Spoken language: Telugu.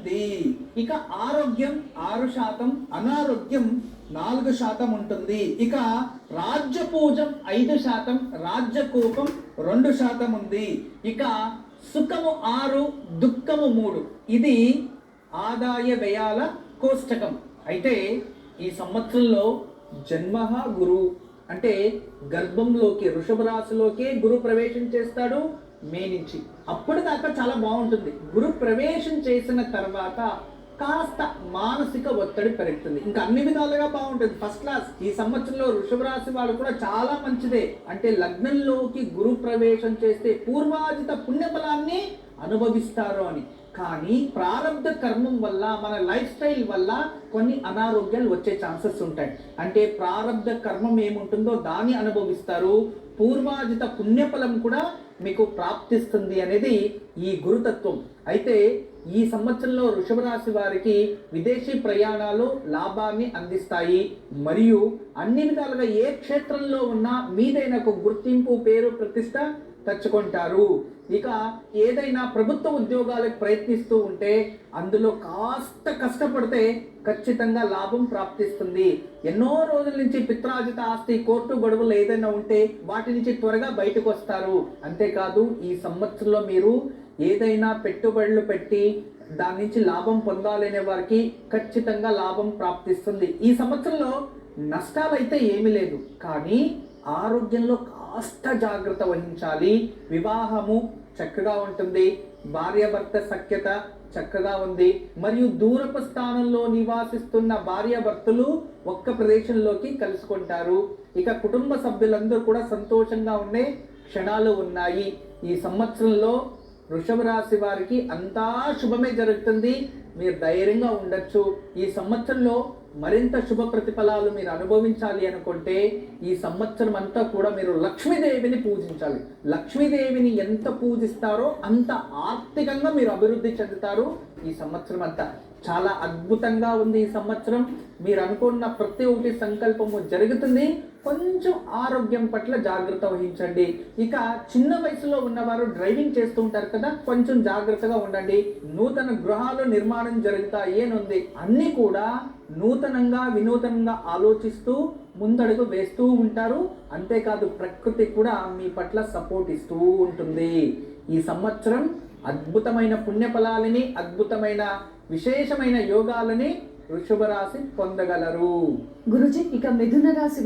ఉంటుంది. ఇక ఆరోగ్యం 6%, అనారోగ్యం 4% ఉంటుంది. ఇక రాజ్యపూజం 5%, రాజ్యకోపం 2% ఉంది. ఇక సుఖము 6, దుఃఖము 3. ఇది ఆదాయ వ్యయాల కోష్టకం. అయితే ఈ సంవత్సరంలో జన్మః గురు అంటే గర్భంలోకి వృషభ రాశిలోకే గురు ప్రవేశం చేస్తాడు మే నుంచి. అప్పటిదాకా చాలా బాగుంటుంది. గురు ప్రవేశం చేసిన తర్వాత కాస్త మానసిక ఒత్తిడి పెరుగుతుంది. ఇంకా అన్ని విధాలుగా బాగుంటుంది, ఫస్ట్ క్లాస్. ఈ సంవత్సరంలో వృషభ రాశి వాళ్ళు కూడా చాలా మంచిదే. అంటే లగ్నంలోకి గురు ప్రవేశం చేస్తే పూర్వాజిత పుణ్యఫలాన్ని అనుభవిస్తారు అని. కానీ ప్రారంభ కర్మం వల్ల, మన లైఫ్ స్టైల్ వల్ల కొన్ని అనారోగ్యాలు వచ్చే ఛాన్సెస్ ఉంటాయి. అంటే ప్రారంభ కర్మం ఏముంటుందో దాన్ని అనుభవిస్తారు, పూర్వాజిత పుణ్యఫలం కూడా మీకు ప్రాప్తిస్తుంది అనేది ఈ గురుతత్వం. అయితే ఈ సంవత్సరంలో వృషభ రాశి వారికి విదేశీ ప్రయాణాలు లాభాన్ని అందిస్తాయి. మరియు అన్ని విధాలుగా ఏ క్షేత్రంలో ఉన్నా మీదైన ఒక గుర్తింపు, పేరు, ప్రతిష్ట తెచ్చుకుంటారు. ఇక ఏదైనా ప్రభుత్వ ఉద్యోగాలకు ప్రయత్నిస్తూ ఉంటే అందులో కాస్త కష్టపడితే ఖచ్చితంగా లాభం ప్రాప్తిస్తుంది. ఎన్నో రోజుల నుంచి పిత్రాజిత ఆస్తి, కోర్టు గొడవలు ఏదైనా ఉంటే వాటి నుంచి త్వరగా బయటకు వస్తారు. అంతేకాదు ఈ సంవత్సరంలో మీరు ఏదైనా పెట్టుబడులు పెట్టి దాని నుంచి లాభం పొందాలనే వారికి ఖచ్చితంగా లాభం ప్రాప్తిస్తుంది. ఈ సంవత్సరంలో నష్టాలు అయితే ఏమీ లేదు, కానీ ఆరోగ్యంలో కాస్త జాగ్రత్త వహించాలి. వివాహము చక్కగా ఉంటుంది, భార్యాభర్త సఖ్యత చక్కగా ఉంది. మరియు దూరపు స్థానంలో నివాసిస్తున్న భార్యాభర్తలు ఒక్క ప్రదేశంలోకి కలుసుకుంటారు. ఇక కుటుంబ సభ్యులందరూ కూడా సంతోషంగా ఉండే క్షణాలు ఉన్నాయి. ఈ సంవత్సరంలో వృషభ రాశి వారికి అంతా శుభమే జరుగుతుంది. మీరు ధైర్యంగా ఉండొచ్చు. ఈ సంవత్సరంలో మరింత శుభ ప్రతిఫలాలు మీరు అనుభవించాలి అనుకుంటే ఈ సంవత్సరం అంతా కూడా మీరు లక్ష్మీదేవిని పూజించాలి. లక్ష్మీదేవిని ఎంత పూజిస్తారో అంత ఆర్థికంగా మీరు అభివృద్ధి చెందుతారు. ఈ సంవత్సరం అంతా చాలా అద్భుతంగా ఉంది. ఈ సంవత్సరం మీరు అనుకున్న ప్రతి ఒక్కటి సంకల్పము జరుగుతుంది. కొంచెం ఆరోగ్యం పట్ల జాగ్రత్త వహించండి. ఇక చిన్న వయసులో ఉన్నవారు డ్రైవింగ్ చేస్తూ ఉంటారు కదా, కొంచెం జాగ్రత్తగా ఉండండి. నూతన గృహాలు నిర్మాణం జరుగుతాయి అనుంది. అన్నీ కూడా నూతనంగా, వినూతనంగా ఆలోచిస్తూ ముందడుగు వేస్తూ ఉంటారు. అంతేకాదు ప్రకృతి కూడా మీ పట్ల సపోర్ట్ ఇస్తూ ఉంటుంది. ఈ సంవత్సరం అద్భుతమైన పుణ్యఫలాలని, అద్భుతమైన విశేషమైన యోగాలని వృషభ రాశి పొందగలరు. గురుజీ, ఇక మిథున రాశి